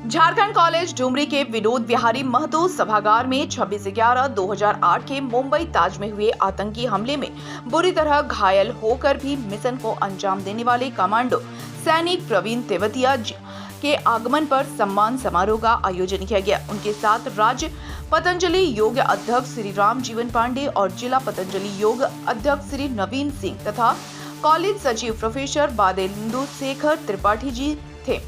Jharkhand college Dumri के विनोद बिहारी महतो सभागार में 26/11/2008 के मुंबई ताज में हुए आतंकी हमले में बुरी तरह घायल होकर भी मिशन को अंजाम देने वाले कमांडो सैनिक प्रवीण तेवतिया के आगमन पर सम्मान समारोह का आयोजन किया गया। उनके साथ राज्य पतंजलि योग अध्यक्ष श्री राम जीवन पांडे और जिला पतंजलि योग अध्यक्ष श्री नवीन सिंह तथा कॉलेज सचिव प्रोफेसर बादेंदु शेखर त्रिपाठी जी थे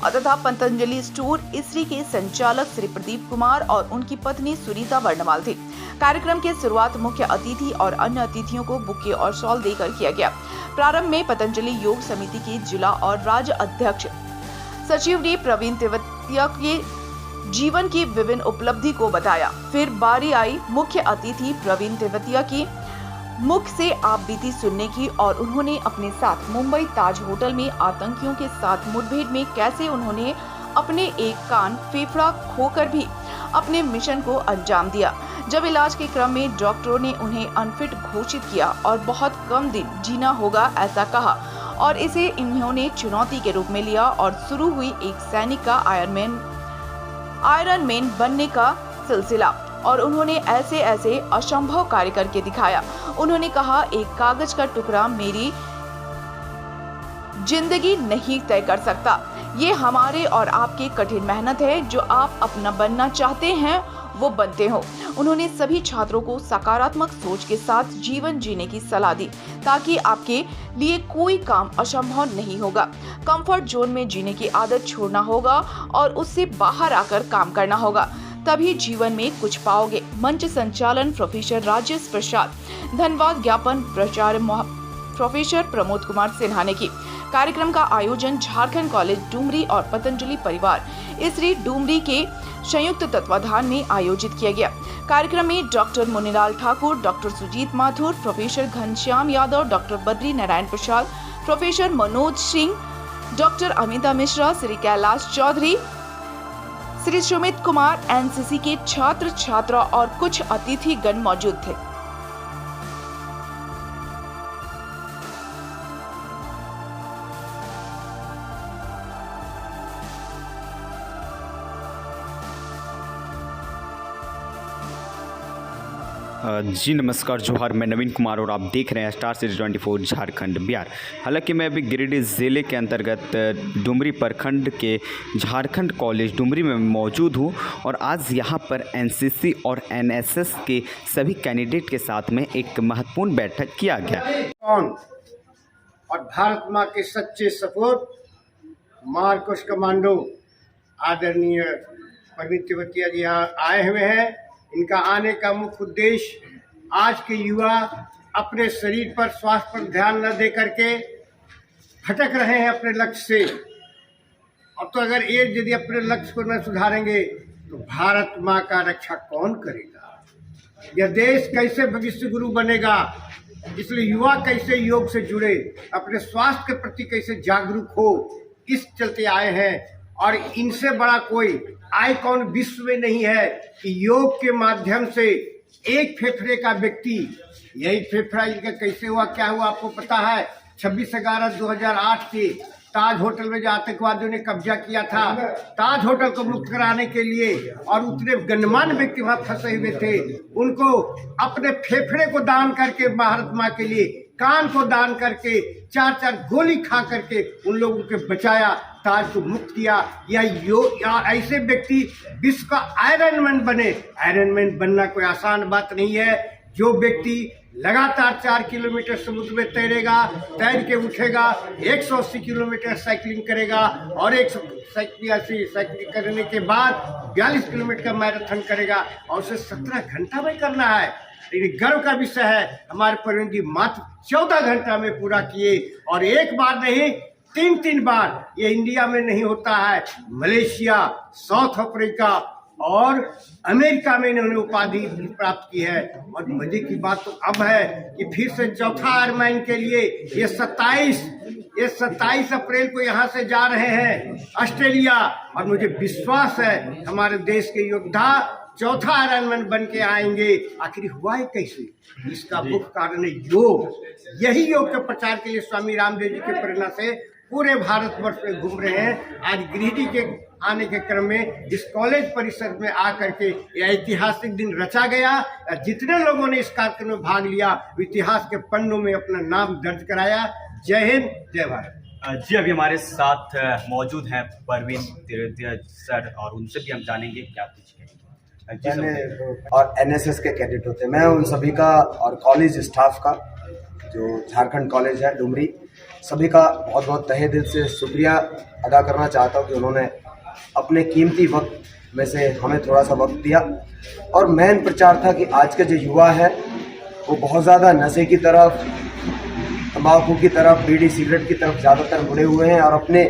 तथा पतंजलि स्टोर इसरी के संचालक श्री प्रदीप कुमार और उनकी पत्नी सुनीता वर्णमाल थी। कार्यक्रम की शुरुआत मुख्य अतिथि और अन्य अतिथियों को बुके और शॉल देकर किया गया। प्रारंभ में पतंजलि योग समिति के जिला और राज्य अध्यक्ष सचिव ने प्रवीण तेवतिया के जीवन की विभिन्न उपलब्धि को बताया। फिर बारी आई मुख्य अतिथि प्रवीण तेवतिया की मुख से आप बीती सुनने की और उन्होंने अपने साथ मुंबई ताज होटल में आतंकियों के साथ मुठभेड़ में कैसे उन्होंने अपने एक कान फेफड़ा खोकर भी अपने मिशन को अंजाम दिया। जब इलाज के क्रम में डॉक्टरों ने उन्हें अनफिट घोषित किया और बहुत कम दिन जीना होगा ऐसा कहा और इसे इन्होंने चुनौती के रूप में लिया और शुरू हुई एक सैनिक का आयरन मैन बनने का सिलसिला और उन्होंने ऐसे ऐसे असंभव कार्य करके दिखाया। उन्होंने कहा, एक कागज का टुकड़ा मेरी जिंदगी नहीं तय कर सकता। ये हमारे और आपकी कठिन मेहनत है। जो आप अपना बनना चाहते हैं वो बनते हो। उन्होंने सभी छात्रों को सकारात्मक सोच के साथ जीवन जीने की सलाह दी ताकि आपके लिए कोई काम असंभव नहीं होगा। कंफर्ट जोन में जीने की आदत छोड़ना होगा और उससे बाहर आकर काम करना होगा, तभी जीवन में कुछ पाओगे। मंच संचालन प्रोफेसर राजेश प्रसाद, धन्यवाद ज्ञापन प्राचार्य प्रोफेसर प्रमोद कुमार सिन्हा ने की। कार्यक्रम का आयोजन झारखंड कॉलेज डुमरी और पतंजलि परिवार इसरी डुमरी के संयुक्त तत्वाधान में आयोजित किया गया। कार्यक्रम में doctor Munilal Thakur, doctor Sujit Mathur, professor Ghanshyam Yadav, doctor Badri Narayan Prasad, professor Manoj Singh, doctor Amita Mishra, Shri Kailash Chaudhary, Shri Sumit Kumar, NCC के छात्र छात्रा और कुछ अतिथि गण मौजूद थे। जी नमस्कार, जोहार। मैं नवीन कुमार और आप देख रहे हैं स्टार सिटी 24 झारखंड बिहार। हालांकि मैं अभी गिरिडीह ज़िले के अंतर्गत डुमरी प्रखंड के झारखंड कॉलेज डुमरी में मौजूद हूं और आज यहां पर एनसीसी और एनएसएस के सभी कैंडिडेट के साथ में एक महत्वपूर्ण बैठक किया गया। और भारत माँ के सच्चे सपूत मार्कोस कमांडो आदरणीय प्रवीण तेवतिया जी यहाँ आए हुए हैं। इनका आने का मुख्य उद्देश्य आज के युवा अपने शरीर पर, स्वास्थ्य पर ध्यान न दे करके भटक रहे हैं अपने लक्ष्य से। अब तो अगर ये यदि अपने लक्ष्य को न सुधारेंगे तो भारत माँ का रक्षा कौन करेगा? यह देश कैसे भविष्य गुरु बनेगा? इसलिए युवा कैसे योग से जुड़े, अपने स्वास्थ्य के प्रति कैसे जागरूक हो, इस चलते आए हैं। और इनसे बड़ा कोई आइकॉन विश्व में नहीं है कि योग के माध्यम से एक फेफड़े का व्यक्ति, यही फेफड़ा इनका कैसे हुआ, क्या हुआ आपको पता है? 26/11/2008 के ताज होटल में जो आतंकवादियों ने कब्जा किया था, ताज होटल को मुक्त कराने के लिए, और उतने गणमान्य व्यक्ति वहां फंसे हुए थे, उनको अपने फेफड़े को दान करके, भारत माँ के लिए कान को दान करके, 4-4 गोली खा करके उन लोगों को बचाया, ताज को मुक्त किया। या ऐसे व्यक्ति विश्व का आयरन मैन बने। आयरन मैन बनना कोई आसान बात नहीं है। जो व्यक्ति लगातार 4 किलोमीटर समुद्र में तैरेगा, तैर के उठेगा, 180 किलोमीटर साइकिलिंग करेगा और 180 साइकिलिंग करने के बाद 42 किलोमीटर का मैराथन करेगा और उसे 17 घंटा में करना है। लेकिन गर्व का विषय है, हमारे प्रवीण जी मात्र 14 घंटा में पूरा किए, और एक बार नहीं 3 बार। ये इंडिया में नहीं होता है, मलेशिया, साउथ अफ्रीका और अमेरिका में इन्होंने उपाधि प्राप्त की है। और मजे की बात तो अब है कि फिर से चौथा आयरन के लिए ये 27 अप्रैल को यहाँ से जा रहे हैं ऑस्ट्रेलिया। और मुझे विश्वास है हमारे देश के योद्धा चौथा आयरन बन के आएंगे। आखिर हुआ है कैसे? इसका मुख्य कारण है योग। यही योग के प्रचार के लिए स्वामी रामदेव जी की प्रेरणा से पूरे भारतवर्ष में घूम रहे हैं। आज गिरिडीह के आने के क्रम में इस कॉलेज परिसर में आकर के यह ऐतिहासिक दिन रचा गया। जितने लोगों ने इस कार्यक्रम में भाग लिया इतिहास के पन्नों में अपना नाम दर्ज कराया। जय हिंद, जय भारत। जी, अभी हमारे साथ मौजूद हैं परवीन तिरदिया सर, और उनसे भी हम जानेंगे क्या कुछ है। और एनएसएस के कैडेट होते हैं, मैं उन सभी का और कॉलेज स्टाफ का, जो झारखंड कॉलेज है डुमरी, सभी का बहुत बहुत तहे दिल से शुक्रिया अदा करना चाहता हूँ कि उन्होंने अपने कीमती वक्त में से हमें थोड़ा सा वक्त दिया। और मेन प्रचार था कि आज के जो युवा है वो बहुत ज़्यादा नशे की तरफ, तम्बाकू की तरफ, बीड़ी सिगरेट की तरफ ज़्यादातर मुड़े हुए हैं और अपने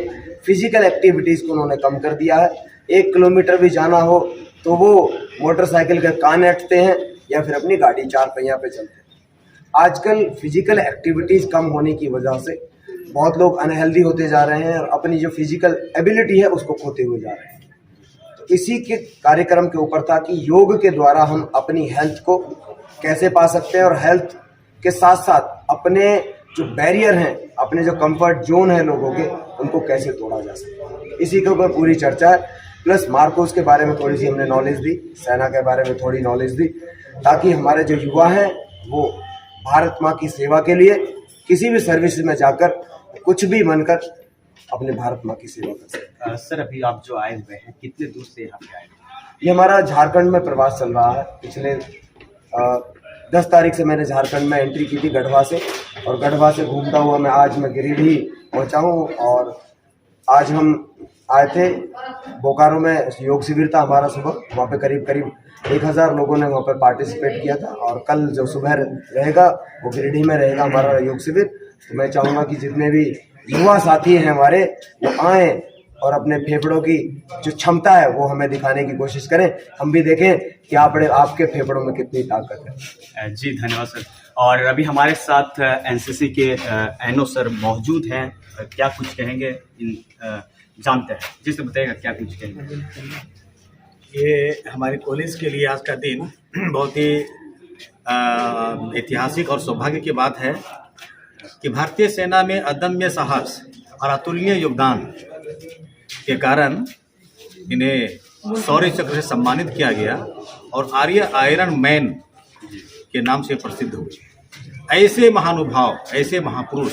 फिजिकल एक्टिविटीज़ को उन्होंने कम कर दिया है। 1 किलोमीटर भी जाना हो तो वो मोटरसाइकिल के कान ऐंठते हैं या फिर अपनी गाड़ी 4 पहिया पे चलते हैं। आजकल फिजिकल एक्टिविटीज़ कम होने की वजह से बहुत लोग अनहेल्दी होते जा रहे हैं और अपनी जो फिजिकल एबिलिटी है उसको खोते हुए जा रहे हैं। तो इसी के कार्यक्रम के ऊपर था कि योग के द्वारा हम अपनी हेल्थ को कैसे पा सकते हैं और हेल्थ के साथ साथ अपने जो बैरियर हैं, अपने जो कंफर्ट जोन है लोगों के, उनको कैसे तोड़ा जा सकता है, इसी के ऊपर पूरी चर्चा है। प्लस मार्कोस के बारे में थोड़ी सी हमने नॉलेज दी, सेना के बारे में थोड़ी नॉलेज दी, ताकि हमारे जो युवा हैं वो भारत माँ की सेवा के लिए किसी भी सर्विस में जाकर कुछ भी बनकर अपने भारत माँ की सेवा कर सकते हैं। सर, अभी आप जो आए हुए हैं, कितने दूर से यहाँ पे आए हैं? ये हमारा झारखंड में प्रवास चल रहा है। पिछले 10 तारीख से मैंने झारखंड में एंट्री की थी गढ़वा से, और गढ़वा से घूमता हुआ मैं गिरिडीह पहुँचा हूँ। और आज हम आए थे बोकारो में, योग शिविर था हमारा सुबह, वहाँ पे करीब 1000 लोगों ने वहाँ पे पार्टिसिपेट किया था। और कल जो सुबह रहेगा वो गिरिडीह में रहेगा हमारा योग शिविर। तो मैं चाहूँगा कि जितने भी युवा साथी हैं हमारे, वो आएँ और अपने फेफड़ों की जो क्षमता है वो हमें दिखाने की कोशिश करें, हम भी देखें कि आपके फेफड़ों में कितनी ताकत है। जी, धन्यवाद सर। और अभी हमारे साथ एनसीसी के एनओ सर मौजूद हैं, क्या कुछ कहेंगे जानते हैं, जिससे बताइएगा क्या कुछ कहेंगे। ये हमारे कॉलेज के लिए आज का दिन बहुत ही ऐतिहासिक और सौभाग्य की बात है कि भारतीय सेना में अदम्य साहस और अतुलनीय योगदान के कारण इन्हें शौर्य चक्र से सम्मानित किया गया और आर्य आयरन मैन के नाम से प्रसिद्ध हुए। ऐसे महानुभाव, ऐसे महापुरुष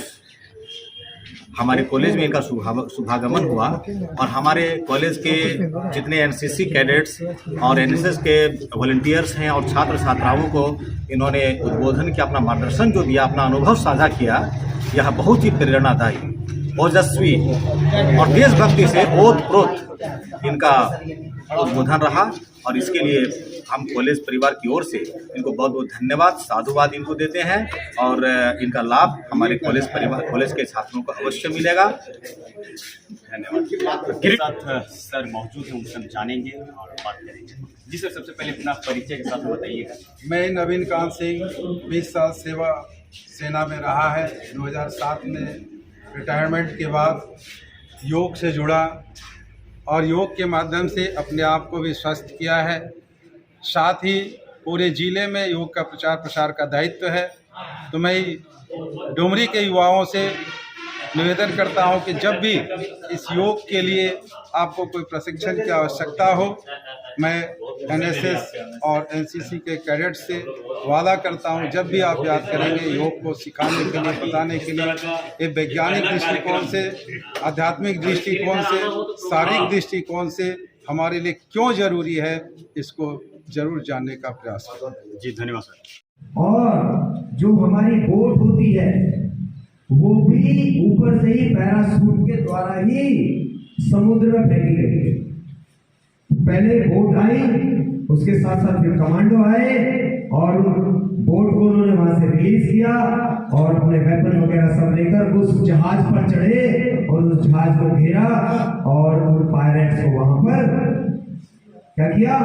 हमारे कॉलेज में इनका शुभागमन हुआ। और हमारे कॉलेज के जितने एनसीसी कैडेट्स और एनएसएस के वॉलंटियर्स हैं और छात्र छात्राओं को इन्होंने उद्बोधन किया, अपना मार्गदर्शन जो दिया, अपना अनुभव साझा किया, यह बहुत ही प्रेरणादायी, ओजस्वी और देशभक्ति से ओतप्रोत इनका उद्बोधन रहा। और इसके लिए हम कॉलेज परिवार की ओर से इनको बहुत बहुत धन्यवाद, साधुवाद इनको देते हैं। और इनका लाभ हमारे कॉलेज परिवार, कॉलेज के छात्रों को अवश्य मिलेगा। धन्यवाद। साथ सर मौजूद हैं, उनसे हम जानेंगे और बात करेंगे। जी सर, सबसे पहले अपना परिचय के साथ बताइएगा। मैं नवीन कांत सिंह, 20 साल सेवा सेना में रहा है। 2007 में रिटायरमेंट के बाद योग से जुड़ा और योग के माध्यम से अपने आप को भी स्वस्थ किया है। साथ ही पूरे ज़िले में योग का प्रचार प्रसार का दायित्व है। तो मैं डुमरी के युवाओं से निवेदन करता हूं कि जब भी इस योग के लिए आपको कोई प्रशिक्षण की आवश्यकता हो, मैं एनएसएस और एनसीसी के कैडेट से वादा करता हूं, जब भी आप याद करेंगे योग को सिखाने के लिए, बताने के लिए, एक वैज्ञानिक दृष्टिकोण से, आध्यात्मिक दृष्टिकोण से, शारीरिक दृष्टिकोण से हमारे लिए क्यों जरूरी है, इसको जरूर जानने का प्रयास करें। जी, धन्यवाद सर। और जो हमारी बोट होती है वो भी ऊपर से ही पैराशूट के द्वारा ही समुद्र में फेंकी गई है। पहले बोट आई, उसके साथ साथ फिर कमांडो आए और बोट को उन्होंने वहां से रिलीज किया और अपने वेपन वगैरह सब लेकर उस जहाज पर चढ़े और उस जहाज को घेरा और उन पायरेट्स को वहां पर क्या किया,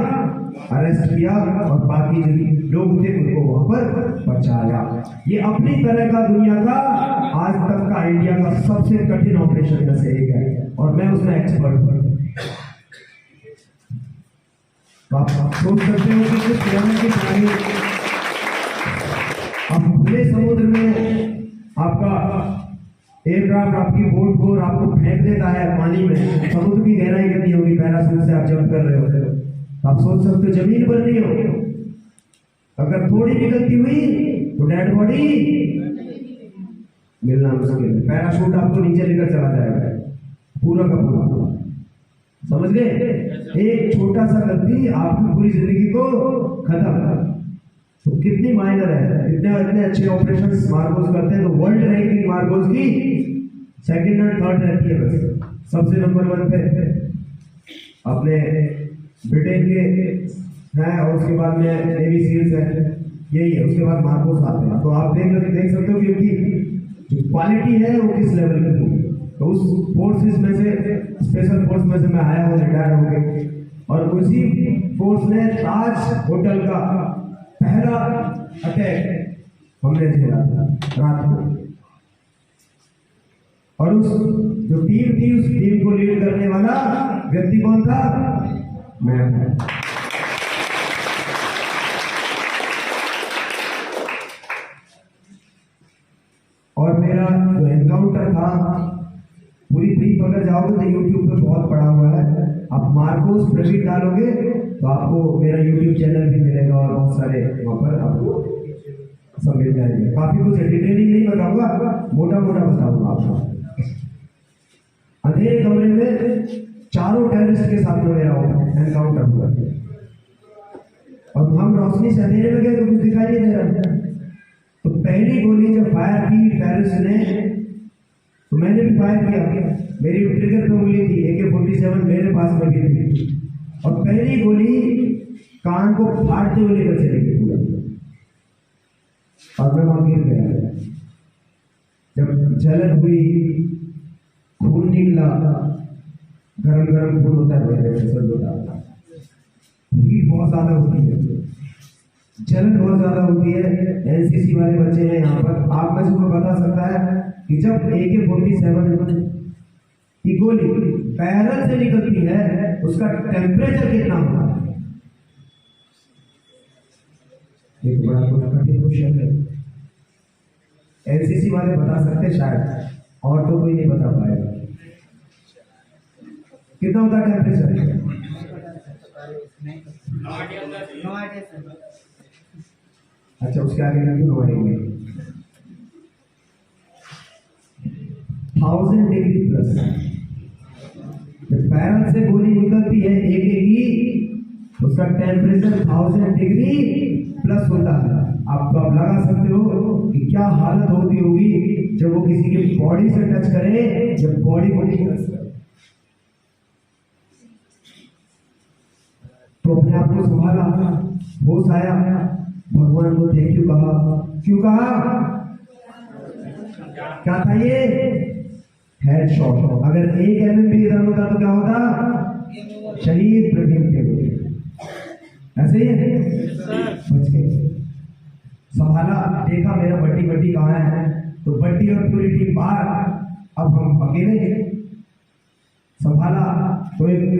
अरेस्ट किया और बाकी जो लोग थे उनको वहां पर बचाया। ये अपनी तरह का दुनिया का आज तक का इंडिया का सबसे कठिन ऑपरेशन में से एक है और मैं उसमें एक्सपर्ट हूं। आप सोच सकते हो कि की पानी अब खुले समुद्र में आपका एयरक्राफ्ट आपकी बोट को और आपको फेंक देता है पानी में, समुद्र की गहराई कितनी होगी, पैराशूट से आप जंप कर रहे होते हो, आप सोच सकते हो जमीन पर नहीं हो, अगर थोड़ी भी गलती हुई तो डेड बॉडी मिलना मुश्किल है। पैराशूट आपको नीचे लेकर चला जाएगा पूरा का पूरा, समझ गए? एक छोटा सा गलती आपकी पूरी जिंदगी को खत्म। तो कितनी माइनर है, इतने अच्छे ऑपरेशन मार्कोस करते हैं, तो वर्ल्ड रैंकिंग मार्कोस की सेकंड और थर्ड रहती है, बस सबसे नंबर 1 पे अपने ब्रिटेन के हैं और उसके बाद में नेवी सील्स है, यही है, उसके बाद मार्कोस आते हैं। तो आप देख सकते हो कि उनकी जो क्वालिटी है वो किस लेवल की होगी। तो उस फोर्सेस में से, स्पेशल फोर्स में से मैं आया हूँ, रिटायर हो गए, और उसी फोर्स ने ताज होटल का पहला अटैक हमने झेला था रात को, और उस जो टीम थी, उस टीम को लीड करने वाला व्यक्ति कौन था? मैं था। और मेरा जो एनकाउंटर था, पूरी ब्रीफ अगर जाओगे तो यूट्यूब पे बहुत पड़ा हुआ है, आप मार्कोस प्रवीण डालोगे तो आपको मेरा यूट्यूब चैनल भी मिलेगा और बहुत सारे वहाँ पर आपको सब मिल जाएंगे। काफी कुछ डिटेलिंग नहीं बताऊंगा, मोटा मोटा बताऊंगा आपको। अंधेरे कमरे में 4 टेररिस्ट के साथ में मेरा एनकाउंटर हुआ, और हम रोशनी से अंधेरे में गए तो कुछ दिखाई नहीं दे रहा। तो पहली गोली जब फायर की टेररिस्ट ने, तो मैंने भी फायर किया, मेरी ट्रिगर पे उंगली थी, AK-47 मेरे पास में भी थी, और पहली गोली कान को फाड़ते हुए लेकर चली गई पूरा, और मैं वहां गिर गया। जब जलन हुई, खून निकला, गरम गरम खून होता है, हीट बहुत ज्यादा होती है, जलन बहुत ज्यादा होती है। एनसीसी वाले बच्चे हैं यहाँ पर, आप में से कोई बता सकता है कि जब AK-47 की गोली पैरल से निकलती है उसका टेम्परेचर कितना होता है? एक बड़ा कठिन क्वेश्चन है, एनसीसी वाले बता सकते शायद, और तो कोई नहीं बता पाएगा। कितना होता है टेम्परेचर? अच्छा, उसके आगे लगे नो आएंगे। 1000 डिग्री प्लस पैरल से गोली निकलती है AK की, उसका टेम्परेचर 1000 डिग्री प्लस होता है। आप तो लगा सकते हो कि क्या हालत होती होगी जब वो किसी की बॉडी से टच करे, जब बॉडी को टच करे। तो अपने आप को संभाला, होश आया, भगवान को थैंक यू कहा। क्यों कहा? क्या था ये? हेडशॉट। अगर 1 mm भी इधर होता तो क्या होता? शहीद प्रदीप थे। ऐसे ही बच गए, संभाला, देखा मेरा बट्टी कहाँ है, तो बट्टी और पूरी टीम बाहर, अब हम अकेले संभाला। तो एक